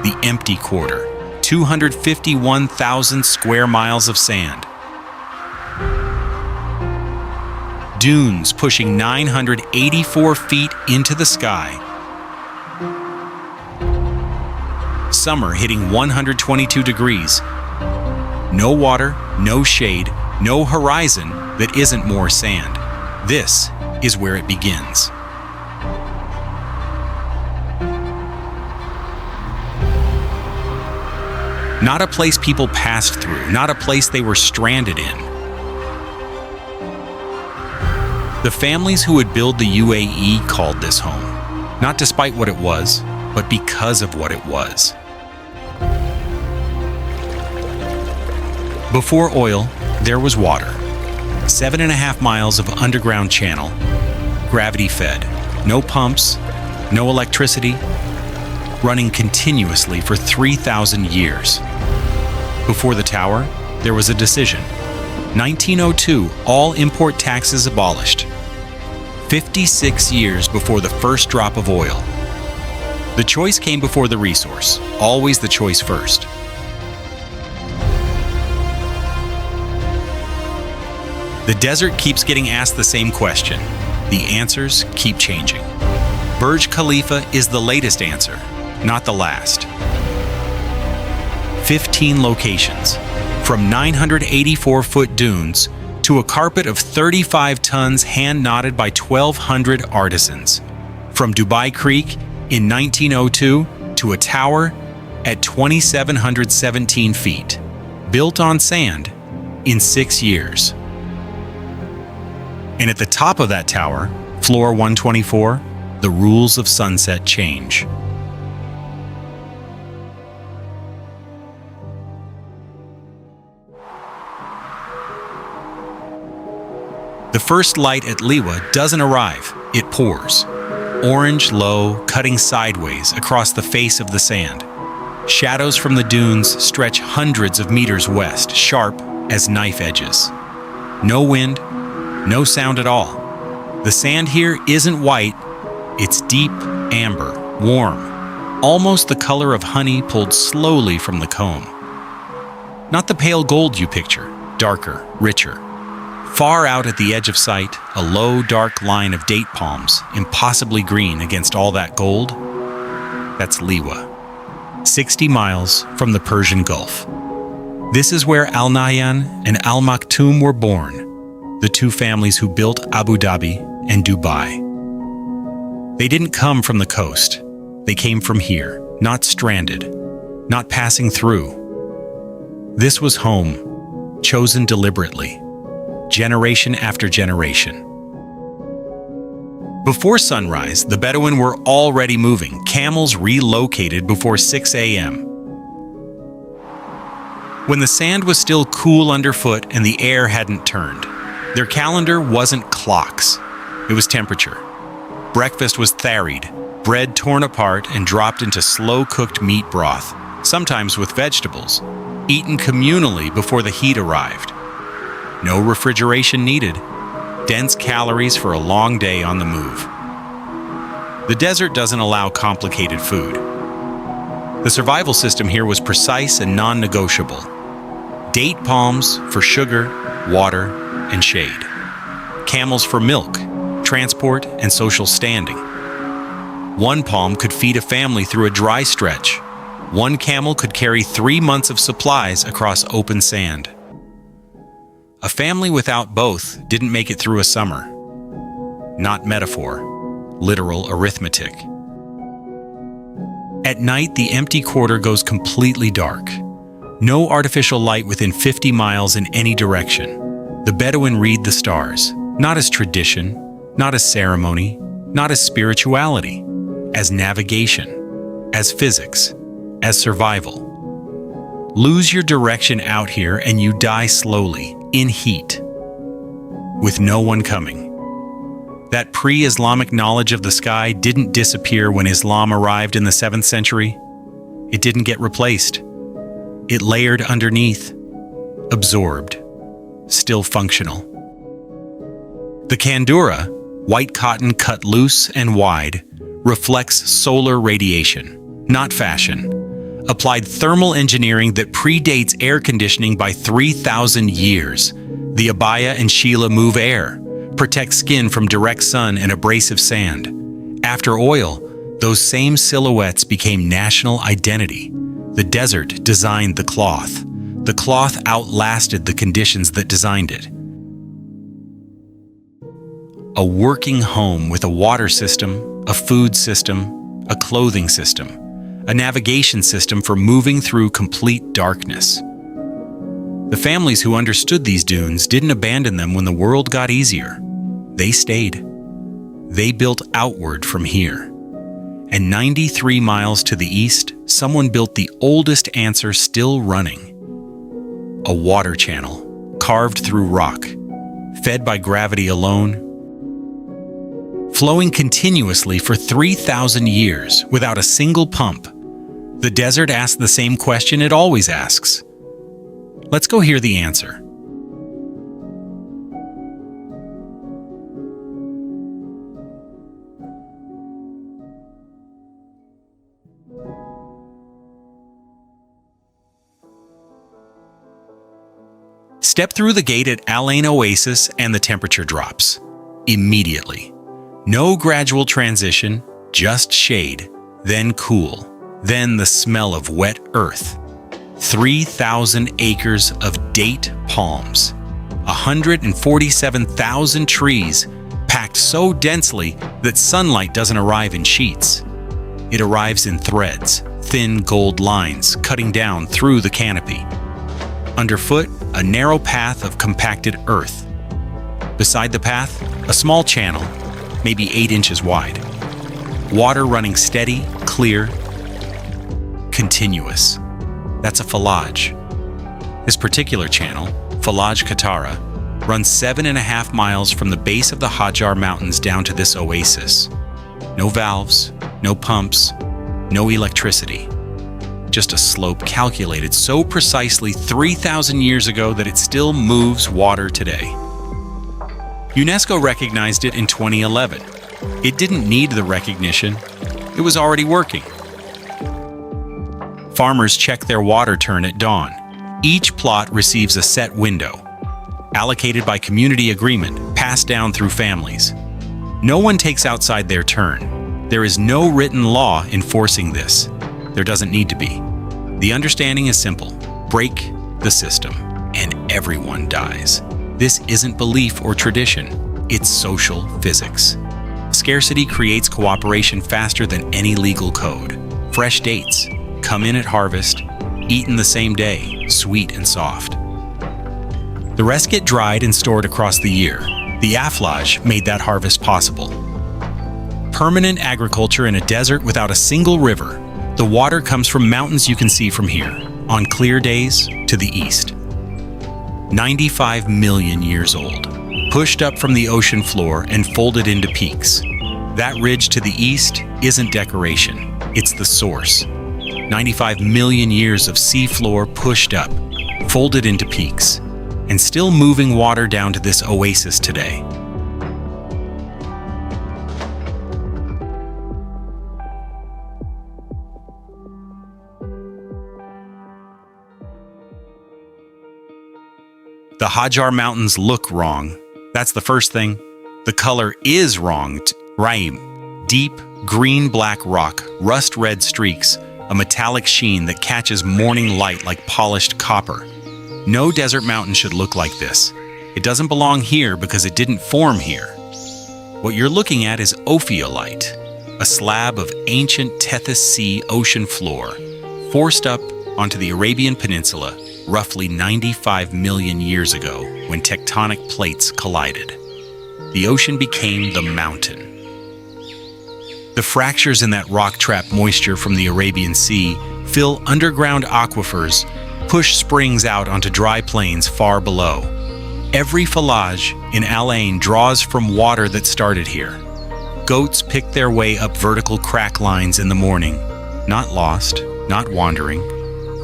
the empty quarter, 251,000 square miles of sand. Dunes pushing 984 feet into the sky. Summer hitting 122 degrees. No water, no shade, no horizon that isn't more sand. This is where it begins. Not a place people passed through, not a place they were stranded in. The families who would build the UAE called this home, not despite what it was, but because of what it was. Before oil, there was water. 7.5 miles of underground channel, gravity-fed, no pumps, no electricity, running continuously for 3,000 years. Before the tower, there was a decision. 1902, all import taxes abolished. 56 years before the first drop of oil. The choice came before the resource, always the choice first. The desert keeps getting asked the same question. The answers keep changing. Burj Khalifa is the latest answer, not the last. 15 locations, from 984-foot dunes to a carpet of 35 tons hand-knotted by 1,200 artisans. From Dubai Creek in 1902 to a tower at 2,717 feet, built on sand in 6 years. And at the top of that tower, floor 124, the rules of sunset change. The first light at Liwa doesn't arrive, it pours. Orange, low, cutting sideways across the face of the sand. Shadows from the dunes stretch hundreds of meters west, sharp as knife edges. No wind, no sound at all. The sand here isn't white, it's deep amber, warm, almost the color of honey pulled slowly from the comb. Not the pale gold you picture, darker, richer. Far out at the edge of sight, a low, dark line of date palms, impossibly green against all that gold. That's Liwa, 60 miles from the Persian Gulf. This is where Al Nahyan and Al Maktoum were born, the two families who built Abu Dhabi and Dubai. They didn't come from the coast. They came from here, not stranded, not passing through. This was home, chosen deliberately, generation after generation. Before sunrise, the Bedouin were already moving, camels relocated before 6 a.m. When the sand was still cool underfoot and the air hadn't turned, their calendar wasn't clocks, it was temperature. Breakfast was tharied, bread torn apart and dropped into slow-cooked meat broth, sometimes with vegetables, eaten communally before the heat arrived. No refrigeration needed. Dense calories for a long day on the move. The desert doesn't allow complicated food. The survival system here was precise and non-negotiable. Date palms for sugar, water, and shade. Camels for milk, transport, and social standing. One palm could feed a family through a dry stretch. One camel could carry 3 months of supplies across open sand. A family without both didn't make it through a summer. Not metaphor, literal arithmetic. At night, the empty quarter goes completely dark. No artificial light within 50 miles in any direction. The Bedouin read the stars, not as tradition, not as ceremony, not as spirituality, as navigation, as physics, as survival. Lose your direction out here and you die slowly, in heat, with no one coming. That pre-Islamic knowledge of the sky didn't disappear when Islam arrived in the 7th century. It didn't get replaced. It layered underneath, absorbed, still functional. The kandura, white cotton cut loose and wide, reflects solar radiation, not fashion. applied thermal engineering that predates air conditioning by 3,000 years. The Abaya and Sheila move air, protect skin from direct sun and abrasive sand. After oil, those same silhouettes became national identity. The desert designed the cloth. The cloth outlasted the conditions that designed it. A working home with a water system, a food system, a clothing system, a navigation system for moving through complete darkness. The families who understood these dunes didn't abandon them when the world got easier. They stayed. They built outward from here. And 93 miles to the east, someone built the oldest answer still running. A water channel, carved through rock, fed by gravity alone, flowing continuously for 3,000 years without a single pump. The desert asked the same question it always asks. Let's go hear the answer. Step through the gate at Ain Oasis and the temperature drops. Immediately. No gradual transition, just shade, then cool, then the smell of wet earth. 3,000 acres of date palms. 147,000 trees packed so densely that sunlight doesn't arrive in sheets. It arrives in threads, thin gold lines cutting down through the canopy. Underfoot, a narrow path of compacted earth. Beside the path, a small channel, maybe 8 inches wide. Water running steady, clear, continuous. That's a falaj. This particular channel, Falaj Katara, runs 7.5 miles from the base of the Hajar Mountains down to this oasis. No valves, no pumps, no electricity. Just a slope calculated so precisely 3,000 years ago that it still moves water today. UNESCO recognized it in 2011. It didn't need the recognition. It was already working. Farmers check their water turn at dawn. Each plot receives a set window, allocated by community agreement, passed down through families. No one takes outside their turn. There is no written law enforcing this. There doesn't need to be. The understanding is simple. Break the system, and everyone dies. This isn't belief or tradition. It's social physics. Scarcity creates cooperation faster than any legal code. Fresh dates, come in at harvest, eaten the same day, sweet and soft. The rest get dried and stored across the year. The afflage made that harvest possible. Permanent agriculture in a desert without a single river. The water comes from mountains you can see from here, on clear days to the east. 95 million years old, pushed up from the ocean floor and folded into peaks. That ridge to the east isn't decoration, it's the source. 95 million years of seafloor pushed up, folded into peaks, and still moving water down to this oasis today. The Hajar Mountains look wrong. That's the first thing. The color is wrong. Raim, deep green-black rock, rust-red streaks, a metallic sheen that catches morning light like polished copper. No desert mountain should look like this. It doesn't belong here because it didn't form here. What you're looking at is ophiolite, a slab of ancient Tethys Sea ocean floor, forced up onto the Arabian Peninsula roughly 95 million years ago when tectonic plates collided. The ocean became the mountain. The fractures in that rock trap moisture from the Arabian Sea fill underground aquifers, push springs out onto dry plains far below. Every falaj in Al Ain draws from water that started here. Goats pick their way up vertical crack lines in the morning, not lost, not wandering,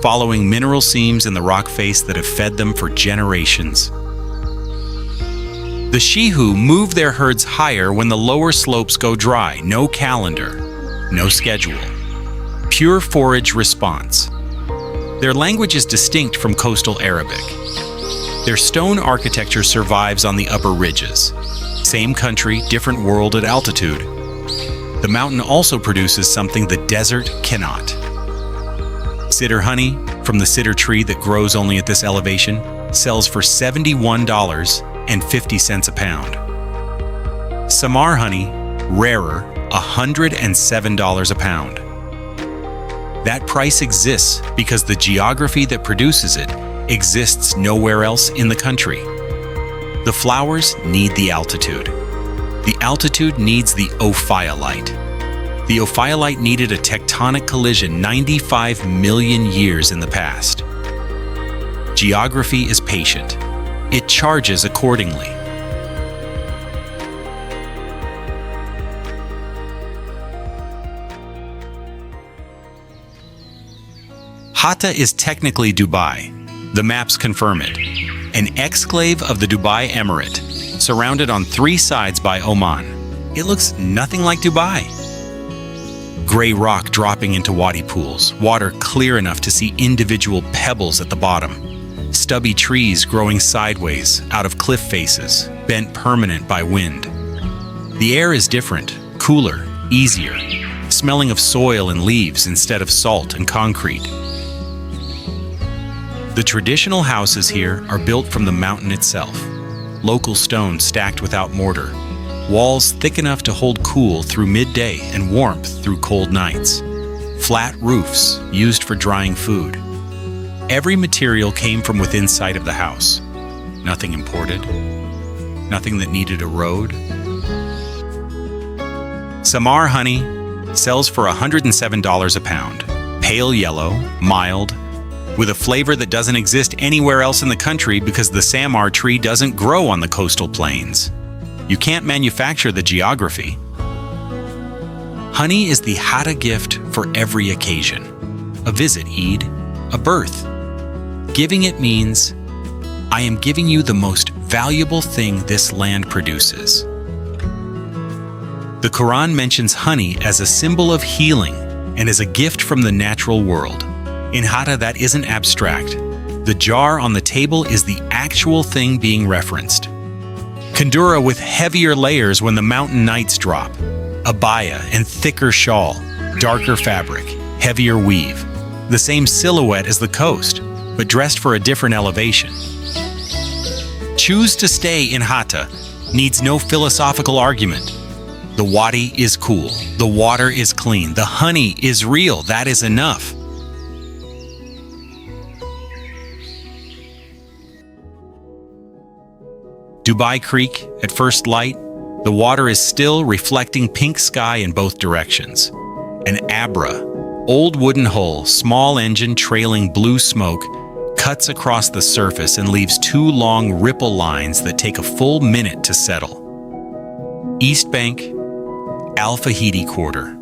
following mineral seams in the rock face that have fed them for generations. The Shehu move their herds higher when the lower slopes go dry. No calendar, no schedule. pure forage response. Their language is distinct from coastal Arabic. Their stone architecture survives on the upper ridges. Same country, different world at altitude. The mountain also produces something the desert cannot. Cedar honey, from the cedar tree that grows only at this elevation, sells for $71.50 a pound. Samar honey, rarer, $107 a pound. That price exists because the geography that produces it exists nowhere else in the country. The flowers need the altitude. The altitude needs the ophiolite. The ophiolite needed a tectonic collision 95 million years in the past. Geography is patient. It charges accordingly. Hatta is technically Dubai. The maps confirm it. An exclave of the Dubai Emirate, surrounded on 3 sides by Oman. It looks nothing like Dubai. Gray rock dropping into wadi pools, water clear enough to see individual pebbles at the bottom. Stubby trees growing sideways out of cliff faces, bent permanent by wind. The air is different, cooler, easier, smelling of soil and leaves instead of salt and concrete. The traditional houses here are built from the mountain itself. Local stone stacked without mortar. Walls thick enough to hold cool through midday and warmth through cold nights. Flat roofs used for drying food. Every material came from within sight of the house. Nothing imported. Nothing that needed a road. Samar honey sells for $107 a pound. Pale yellow, mild, with a flavor that doesn't exist anywhere else in the country because the samar tree doesn't grow on the coastal plains. You can't manufacture the geography. Honey is the Hatta gift for every occasion. A visit Eid, a birth. Giving it means, I am giving you the most valuable thing this land produces. The Quran mentions honey as a symbol of healing and as a gift from the natural world. In Hatta, that isn't abstract. The jar on the table is the actual thing being referenced. Kandura with heavier layers when the mountain nights drop. Abaya and thicker shawl, darker fabric, heavier weave. The same silhouette as the coast, but dressed for a different elevation. Choose to stay in Hatta needs no philosophical argument. The wadi is cool, the water is clean, the honey is real, that is enough. Dubai Creek, at first light, the water is still reflecting pink sky in both directions. An Abra, old wooden hull, small engine trailing blue smoke, cuts across the surface and leaves 2 long ripple lines that take a full minute to settle. East Bank, Al Fahidi Quarter.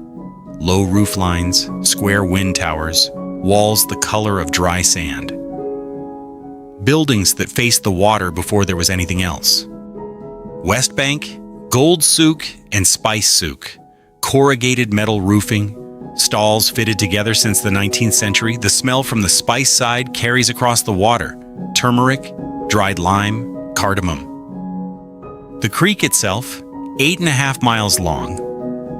Low roof lines, square wind towers, walls the color of dry sand. Buildings that faced the water before there was anything else. West Bank, gold souk and spice souk, corrugated metal roofing, stalls fitted together since the 19th century. The smell from the spice side carries across the water. Turmeric, dried lime, cardamom. The creek itself, 8.5 miles long,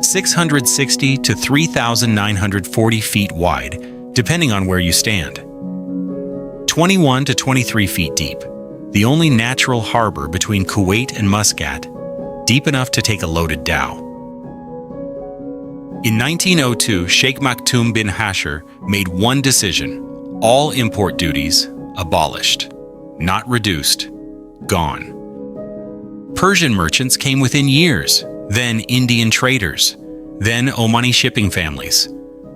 660 to 3,940 feet wide, depending on where you stand. 21 to 23 feet deep, the only natural harbor between Kuwait and Muscat, deep enough to take a loaded dhow. In 1902, Sheikh Maktoum bin Hajar made one decision: all import duties abolished, not reduced, gone. Persian merchants came within years, then Indian traders, then Omani shipping families.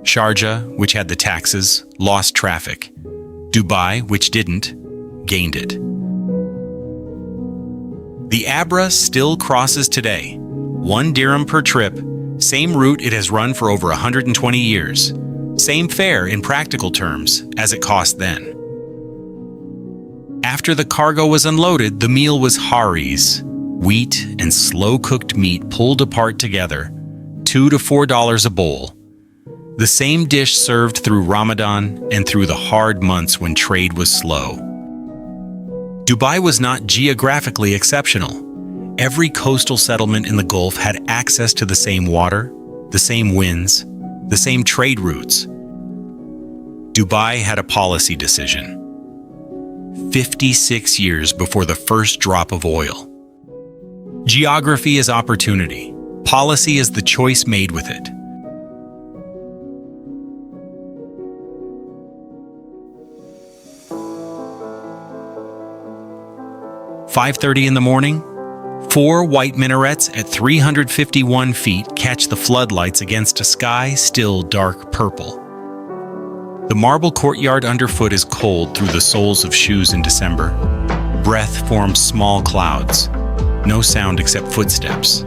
Sharjah, which had the taxes, lost traffic. Dubai, which didn't, gained it. The Abra still crosses today. 1 dirham per trip, same route it has run for over 120 years. Same fare in practical terms as it cost then. After the cargo was unloaded, the meal was haris, wheat and slow-cooked meat pulled apart together, $2 to $4 a bowl. The same dish served through Ramadan and through the hard months when trade was slow. Dubai was not geographically exceptional. Every coastal settlement in the Gulf had access to the same water, the same winds, the same trade routes. Dubai had a policy decision. 56 years before the first drop of oil. Geography is opportunity. Policy is the choice made with it. "5:30 in the morning, 4 white minarets at 351 feet catch the floodlights against a sky still dark purple. The marble courtyard underfoot is cold through the soles of shoes in December. Breath forms small clouds. No sound except footsteps.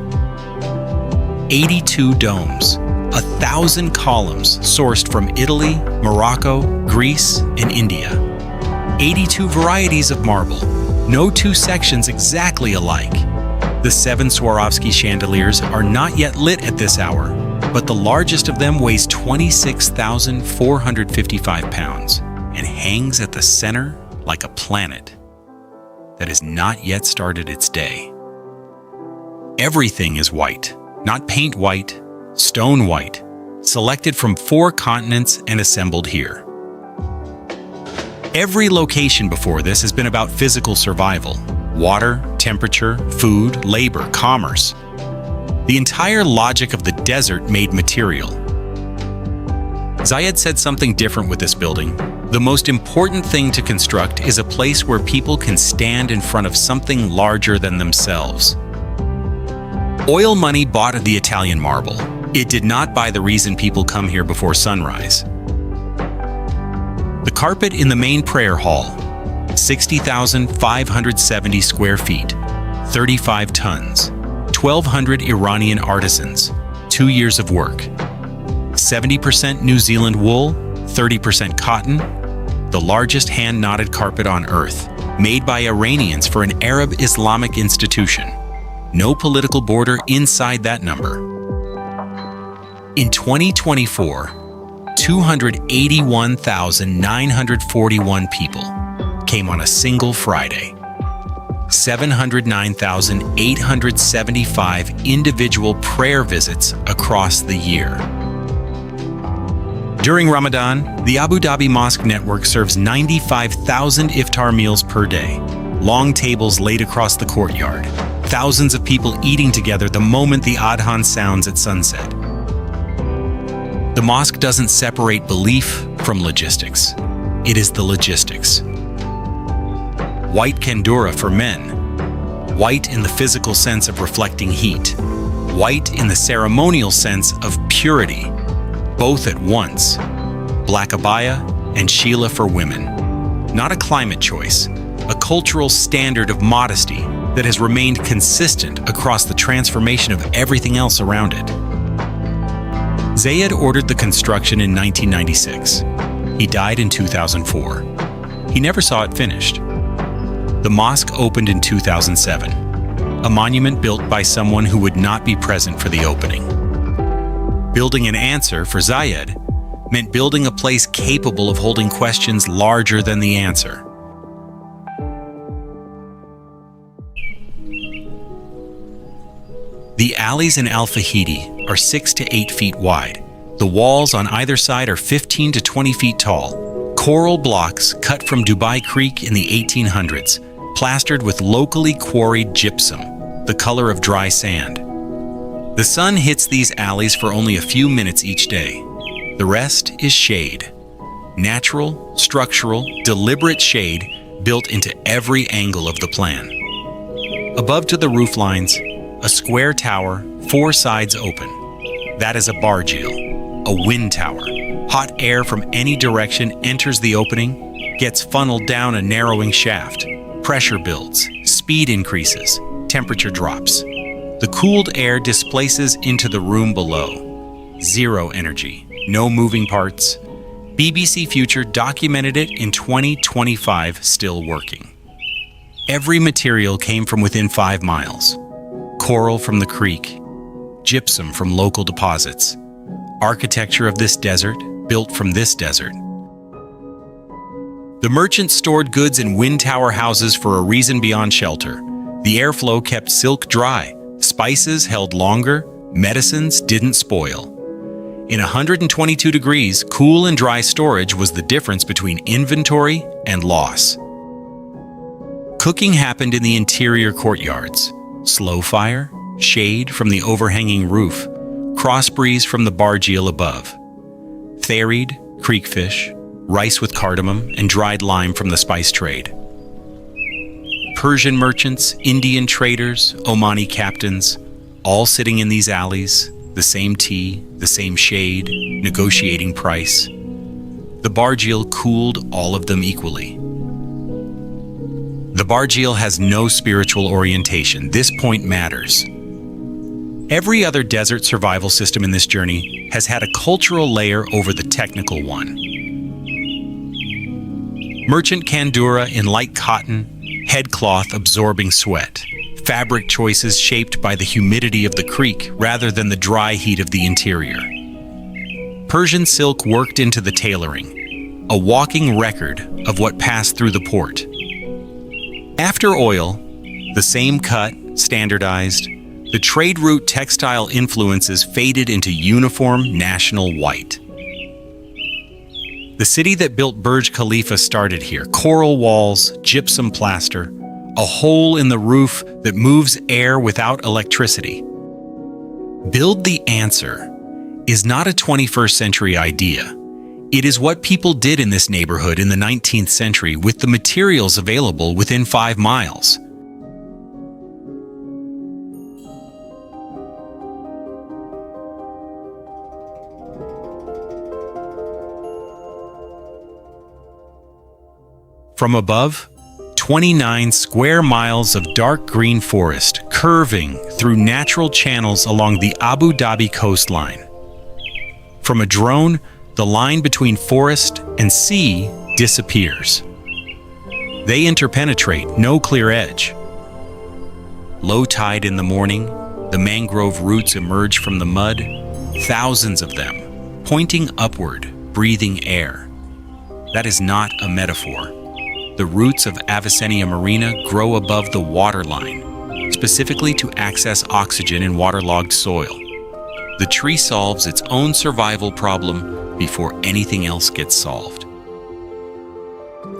82 domes, 1,000 columns sourced from Italy, Morocco, Greece, and India. 82 varieties of marble. No two sections exactly alike. The 7 Swarovski chandeliers are not yet lit at this hour, but the largest of them weighs 26,455 pounds and hangs at the center like a planet that has not yet started its day. Everything is white, not paint white, stone white, selected from 4 continents and assembled here. Every location before this has been about physical survival: water, temperature, food, labor, commerce. The entire logic of the desert made material. Zayed said something different with this building. The most important thing to construct is a place where people can stand in front of something larger than themselves. Oil money bought the Italian marble. It did not buy the reason people come here before sunrise. The carpet in the main prayer hall, 60,570 square feet, 35 tons, 1,200 Iranian artisans, 2 years of work. 70% New Zealand wool, 30% cotton, the largest hand-knotted carpet on earth, made by Iranians for an Arab Islamic institution. No political border inside that number. In 2024, 281,941 people came on a single Friday. 709,875 individual prayer visits across the year. During Ramadan, the Abu Dhabi Mosque network serves 95,000 iftar meals per day. Long tables laid across the courtyard. Thousands of people eating together the moment the adhan sounds at sunset. The mosque doesn't separate belief from logistics. It is the logistics. White kandura for men. White in the physical sense of reflecting heat. White in the ceremonial sense of purity. Both at once. Black abaya and sheila for women. Not a climate choice. A cultural standard of modesty that has remained consistent across the transformation of everything else around it. Zayed ordered the construction in 1996. He died in 2004. He never saw it finished. The mosque opened in 2007, a monument built by someone who would not be present for the opening. Building an answer for Zayed meant building a place capable of holding questions larger than the answer. The alleys in Al Fahidi are 6 to 8 feet wide. The walls on either side are 15 to 20 feet tall. Coral blocks cut from Dubai Creek in the 1800s, plastered with locally quarried gypsum, the color of dry sand. The sun hits these alleys for only a few minutes each day. The rest is shade. Natural, structural, deliberate shade built into every angle of the plan. Above to the roof lines, a square tower, 4 sides open. That is a bargeal, a wind tower. Hot air from any direction enters the opening, gets funneled down a narrowing shaft. Pressure builds, speed increases, temperature drops. The cooled air displaces into the room below. Zero energy, no moving parts. BBC Future documented it in 2025, still working. Every material came from within 5 miles. Coral from the creek, gypsum from local deposits, architecture of this desert, built from this desert. The merchants stored goods in wind tower houses for a reason beyond shelter. The airflow kept silk dry, spices held longer, medicines didn't spoil. In 122 degrees, cool and dry storage was the difference between inventory and loss. Cooking happened in the interior courtyards. Slow fire, shade from the overhanging roof, cross breeze from the bargeal above. Tharid, creek fish, rice with cardamom, and dried lime from the spice trade. Persian merchants, Indian traders, Omani captains, all sitting in these alleys, the same tea, the same shade, negotiating price. The bargeal cooled all of them equally. The bargeal has no spiritual orientation. This point matters. Every other desert survival system in this journey has had a cultural layer over the technical one. Merchant kandura in light cotton, headcloth absorbing sweat. Fabric choices shaped by the humidity of the creek rather than the dry heat of the interior. Persian silk worked into the tailoring, a walking record of what passed through the port. After oil, the same cut, standardized, the trade route textile influences faded into uniform national white. The city that built Burj Khalifa started here. Coral walls, gypsum plaster, a hole in the roof that moves air without electricity. Build the answer is not a 21st century idea. It is what people did in this neighborhood in the 19th century with the materials available within 5 miles. From above, 29 square miles of dark green forest curving through natural channels along the Abu Dhabi coastline. From a drone, the line between forest and sea disappears. They interpenetrate, no clear edge. Low tide in the morning, the mangrove roots emerge from the mud, thousands of them, pointing upward, breathing air. That is not a metaphor. The roots of Avicennia marina grow above the waterline, specifically to access oxygen in waterlogged soil. The tree solves its own survival problem before anything else gets solved.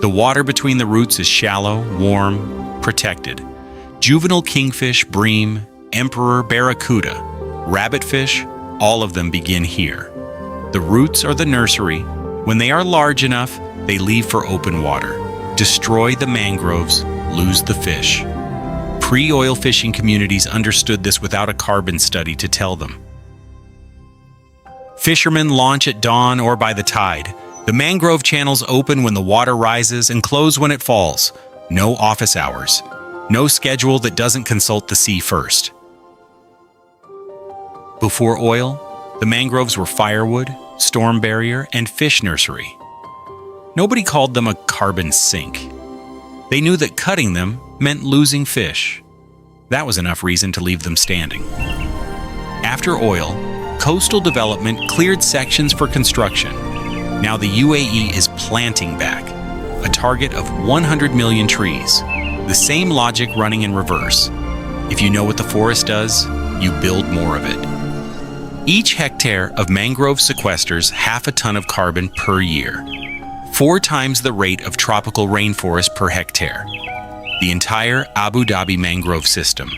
The water between the roots is shallow, warm, protected. Juvenile kingfish, bream, emperor barracuda, rabbitfish, all of them begin here. The roots are the nursery. When they are large enough, they leave for open water. Destroy the mangroves, lose the fish. Pre-oil fishing communities understood this without a carbon study to tell them. Fishermen launch at dawn or by the tide. The mangrove channels open when the water rises and close when it falls. No office hours. No schedule that doesn't consult the sea first. Before oil, the mangroves were firewood, storm barrier, and fish nursery. Nobody called them a carbon sink. They knew that cutting them meant losing fish. That was enough reason to leave them standing. After oil, coastal development cleared sections for construction. Now the UAE is planting back, a target of 100 million trees. The same logic running in reverse. If you know what the forest does, you build more of it. Each hectare of mangrove sequesters 0.5 ton of carbon per year. 4 times the rate of tropical rainforest per hectare. The entire Abu Dhabi mangrove system,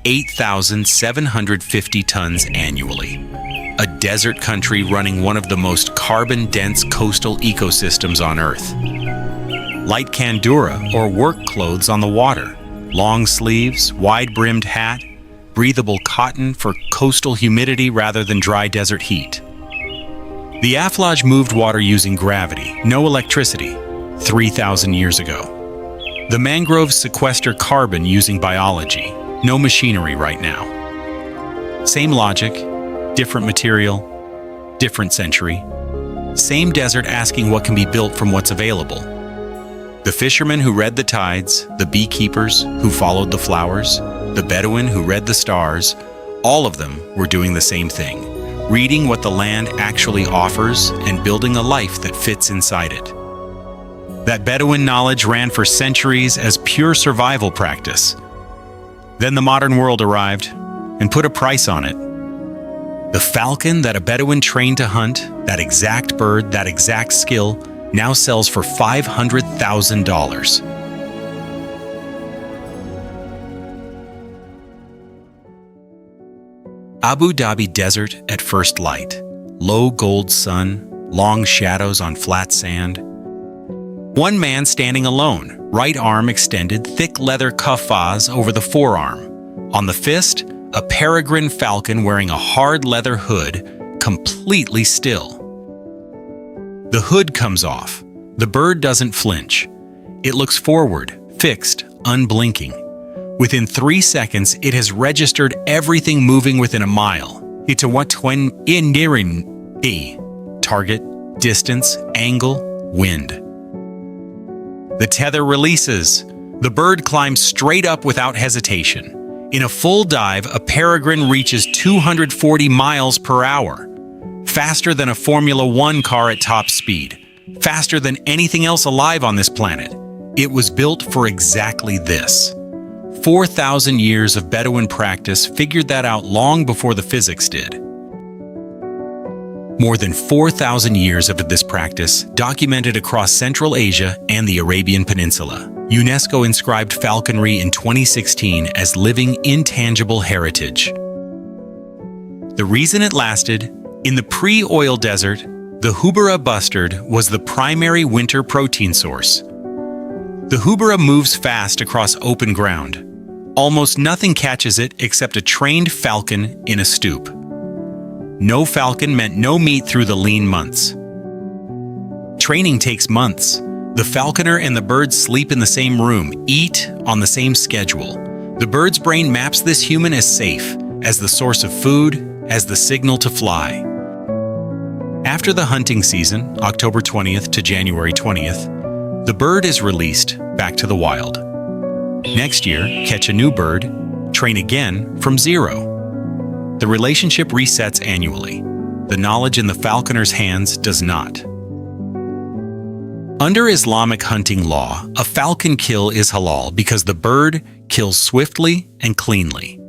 8,750 tons annually. A desert country running one of the most carbon-dense coastal ecosystems on Earth. Light kandura, or work clothes on the water. Long sleeves, wide-brimmed hat, breathable cotton for coastal humidity rather than dry desert heat. The Aflaj moved water using gravity, no electricity, 3,000 years ago. The mangroves sequester carbon using biology, no machinery right now. Same logic, different material, different century. Same desert asking what can be built from what's available. The fishermen who read the tides, the beekeepers who followed the flowers, the Bedouin who read the stars, all of them were doing the same thing. reading what the land actually offers and building a life that fits inside it. That Bedouin knowledge ran for centuries as pure survival practice. Then the modern world arrived and put a price on it. The falcon that a Bedouin trained to hunt, that exact bird, that exact skill, now sells for $500,000. Abu Dhabi Desert at first light. Low gold sun, long shadows on flat sand. One man standing alone, right arm extended, thick leather kafaz over the forearm. On the fist, a peregrine falcon wearing a hard leather hood, completely still. The hood comes off. The bird doesn't flinch. It looks forward, fixed, unblinking. Within 3 seconds, it has registered everything moving within a mile. It's a target, distance, angle, wind. The tether releases. The bird climbs straight up without hesitation. In a full dive, a peregrine reaches 240 miles per hour. Faster than a Formula One car at top speed. Faster than anything else alive on this planet. It was built for exactly this. 4,000 years of Bedouin practice figured that out long before the physics did. More than 4,000 years of this practice documented across Central Asia and the Arabian Peninsula. UNESCO inscribed falconry in 2016 as living intangible heritage. The reason it lasted? In the pre-oil desert, the houbara bustard was the primary winter protein source. The houbara moves fast across open ground. Almost nothing catches it except a trained falcon in a stoop. No falcon meant no meat through the lean months. Training takes months. The falconer and the bird sleep in the same room, eat on the same schedule. The bird's brain maps this human as safe, as the source of food, as the signal to fly. After the hunting season, October 20th to January 20th, the bird is released back to the wild. Next year, catch a new bird, train again from zero. The relationship resets annually. The knowledge in the falconer's hands does not. Under Islamic hunting law, a falcon kill is halal because the bird kills swiftly and cleanly.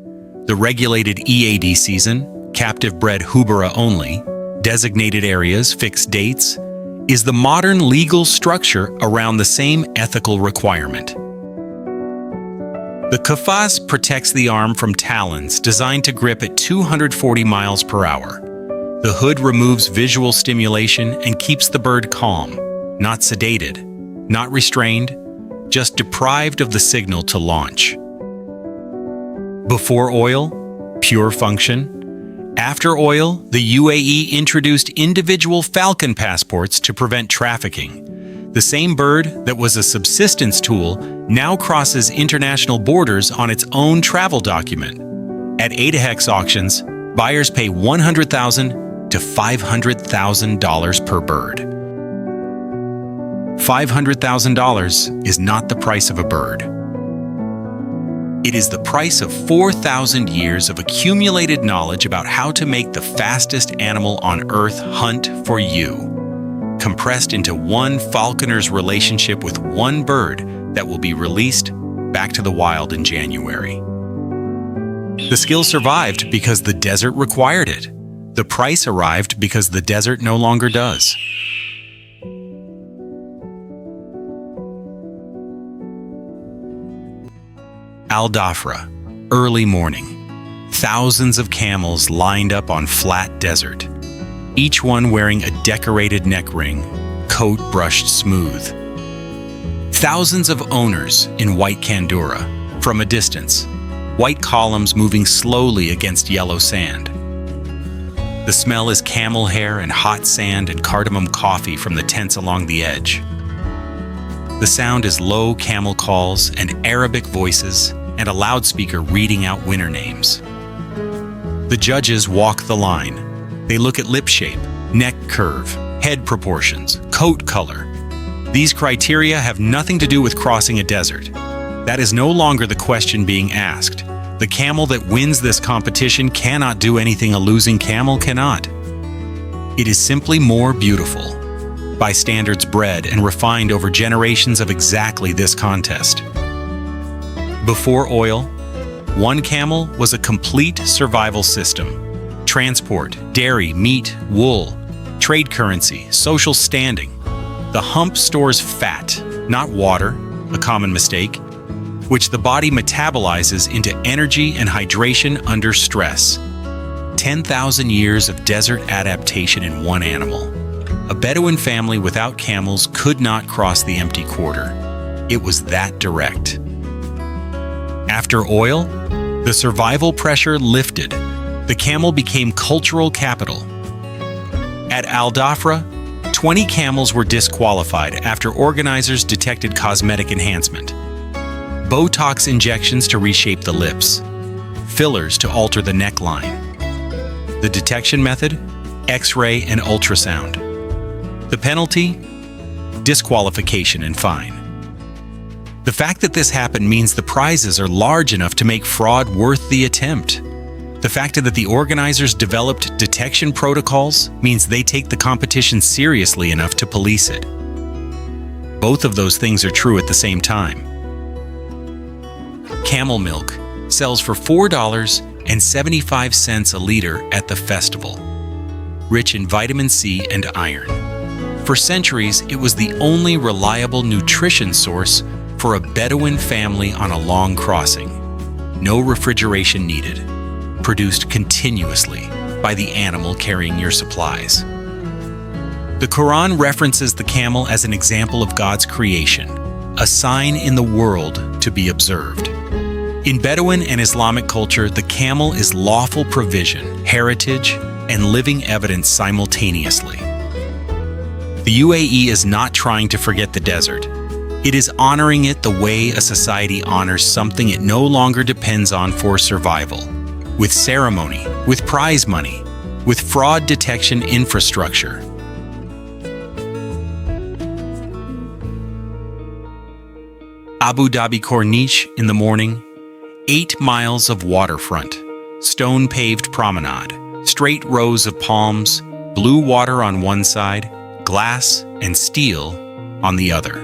The regulated EAD season, captive-bred houbara only, designated areas, fixed dates, is the modern legal structure around the same ethical requirement. The kafaz protects the arm from talons designed to grip at 240 miles per hour. The hood removes visual stimulation and keeps the bird calm, not sedated, not restrained, just deprived of the signal to launch. Before oil, pure function. After oil, the UAE introduced individual falcon passports to prevent trafficking. The same bird that was a subsistence tool now crosses international borders on its own travel document. At ADAHEX auctions, buyers pay $100,000 to $500,000 per bird. $500,000 is not the price of a bird. It is the price of 4,000 years of accumulated knowledge about how to make the fastest animal on Earth hunt for you, compressed into one falconer's relationship with one bird that will be released back to the wild in January. The skill survived because the desert required it. The price arrived because the desert no longer does. Al-Dhafra, early morning. Thousands of camels lined up on flat desert, each one wearing a decorated neck ring, coat brushed smooth. Thousands of owners in white kandura, from a distance, white columns moving slowly against yellow sand. The smell is camel hair and hot sand and cardamom coffee from the tents along the edge. The sound is low camel calls and Arabic voices and a loudspeaker reading out winner names. The judges walk the line. They look at lip shape, neck curve, head proportions, coat color. These criteria have nothing to do with crossing a desert. That is no longer the question being asked. The camel that wins this competition cannot do anything a losing camel cannot. It is simply more beautiful, by standards bred and refined over generations of exactly this contest. Before oil, one camel was a complete survival system. Transport, dairy, meat, wool, trade currency, social standing. The hump stores fat, not water, a common mistake, which the body metabolizes into energy and hydration under stress. 10,000 years of desert adaptation in one animal. A Bedouin family without camels could not cross the empty quarter. It was that direct. After oil, the survival pressure lifted. The camel became cultural capital. At Al Dhafra, 20 camels were disqualified after organizers detected cosmetic enhancement. Botox injections to reshape the lips, fillers to alter the neckline. The detection method? X-ray and ultrasound. The penalty? Disqualification and fine. The fact that this happened means the prizes are large enough to make fraud worth the attempt. The fact that the organizers developed detection protocols means they take the competition seriously enough to police it. Both of those things are true at the same time. Camel milk sells for $4.75 a liter at the festival, rich in vitamin C and iron. For centuries, it was the only reliable nutrition source for a Bedouin family on a long crossing. No refrigeration needed. Produced continuously by the animal carrying your supplies. The Quran references the camel as an example of God's creation, a sign in the world to be observed. In Bedouin and Islamic culture, the camel is lawful provision, heritage, and living evidence simultaneously. The UAE is not trying to forget the desert. It is honoring it the way a society honors something it no longer depends on for survival. With ceremony, with prize money, with fraud detection infrastructure. Abu Dhabi Corniche in the morning, 8 miles of waterfront, stone-paved promenade, straight rows of palms, blue water on one side, glass and steel on the other.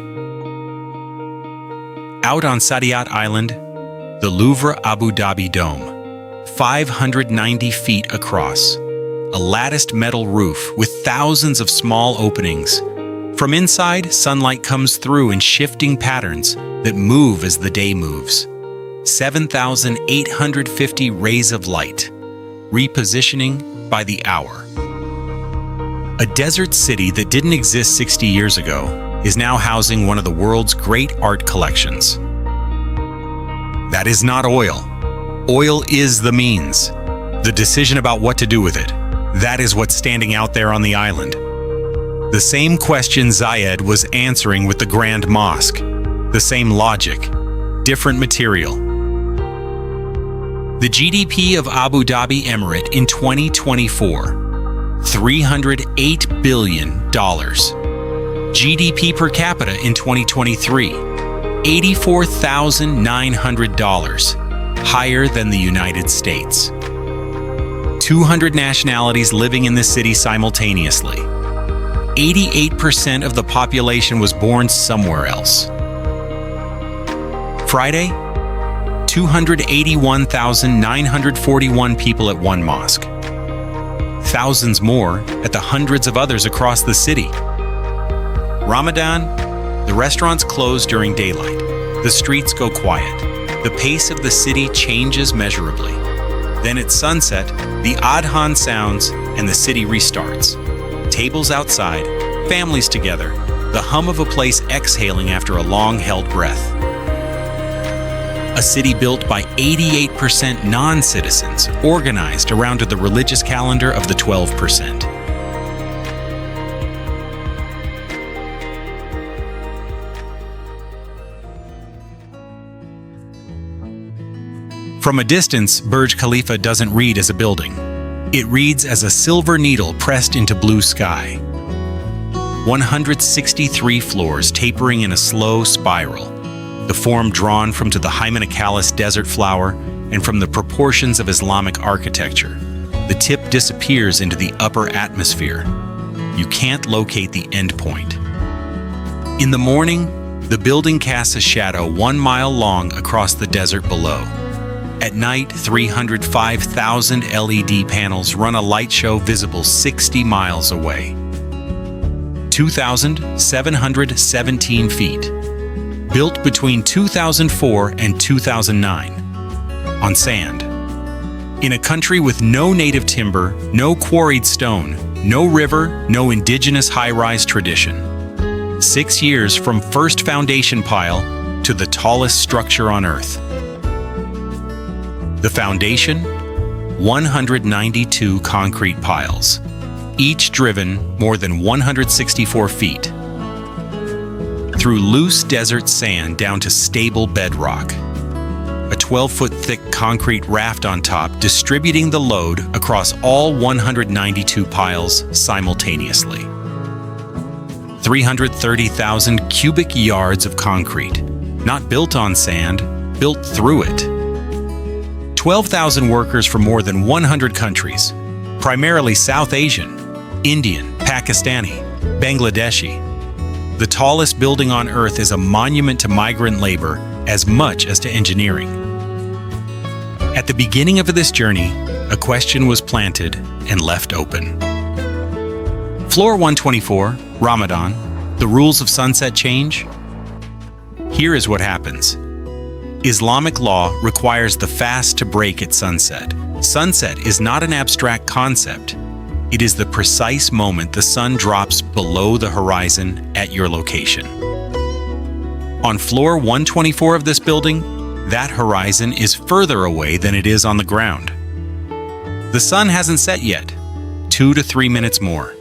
Out on Saadiyat Island, the Louvre Abu Dhabi Dome, 590 feet across, a latticed metal roof with thousands of small openings. From inside, sunlight comes through in shifting patterns that move as the day moves. 7,850 rays of light, repositioning by the hour. A desert city that didn't exist 60 years ago is now housing one of the world's great art collections. That is not oil. Oil is the means. The decision about what to do with it. That is what's standing out there on the island. The same question Zayed was answering with the Grand Mosque. The same logic. Different material. The GDP of Abu Dhabi Emirate in 2024, $308 billion. GDP per capita in 2023, $84,900, higher than the United States. 200 nationalities living in the city simultaneously. 88% of the population was born somewhere else. Friday, 281,941 people at one mosque. Thousands more at the hundreds of others across the city. Ramadan, the restaurants close during daylight. The streets go quiet. The pace of the city changes measurably. Then at sunset, the adhan sounds and the city restarts. Tables outside, families together, the hum of a place exhaling after a long-held breath. A city built by 88% non-citizens, organized around the religious calendar of the 12%. From a distance, Burj Khalifa doesn't read as a building. It reads as a silver needle pressed into blue sky. 163 floors tapering in a slow spiral, the form drawn from to the Hymenocalis desert flower and from the proportions of Islamic architecture, the tip disappears into the upper atmosphere. You can't locate the endpoint. In the morning, the building casts a shadow 1 mile long across the desert below. At night, 305,000 LED panels run a light show visible 60 miles away. 2,717 feet. Built between 2004 and 2009. On sand. In a country with no native timber, no quarried stone, no river, no indigenous high-rise tradition. 6 years from first foundation pile to the tallest structure on Earth. The foundation, 192 concrete piles, each driven more than 164 feet. Through loose desert sand down to stable bedrock. A 12-foot thick concrete raft on top distributing the load across all 192 piles simultaneously. 330,000 cubic yards of concrete, not built on sand, built through it. 12,000 workers from more than 100 countries, primarily South Asian, Indian, Pakistani, Bangladeshi. The tallest building on Earth is a monument to migrant labor as much as to engineering. At the beginning of this journey, a question was planted and left open. Floor 124, Ramadan, the rules of sunset change? Here is what happens. Islamic law requires the fast to break at sunset. Sunset is not an abstract concept. It is the precise moment the sun drops below the horizon at your location. On floor 124 of this building, that horizon is further away than it is on the ground. The sun hasn't set yet. 2 to 3 minutes more.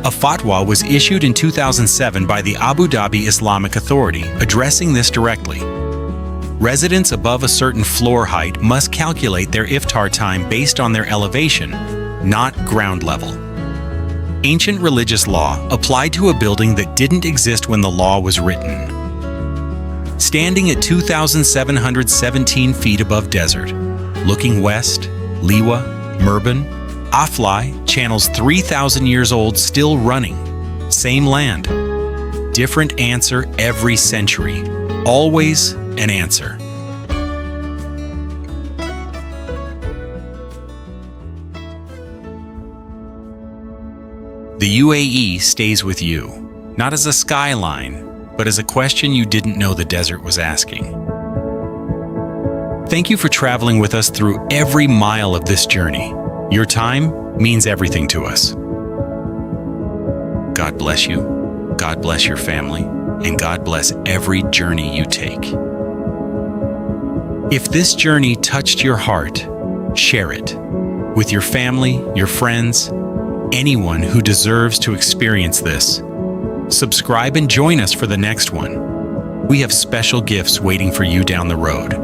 A fatwa was issued in 2007 by the Abu Dhabi Islamic Authority addressing this directly. Residents above a certain floor height must calculate their iftar time based on their elevation, not ground level. Ancient religious law applied to a building that didn't exist when the law was written. Standing at 2,717 feet above desert, looking west, Liwa, Murban, Aflai, channels 3,000 years old still running. Same land. Different answer every century. Always an answer. The UAE stays with you, not as a skyline, but as a question you didn't know the desert was asking. Thank you for traveling with us through every mile of this journey. Your time means everything to us. God bless you, God bless your family, and God bless every journey you take. If this journey touched your heart, share it with your family, your friends, anyone who deserves to experience this. Subscribe and join us for the next one. We have special gifts waiting for you down the road.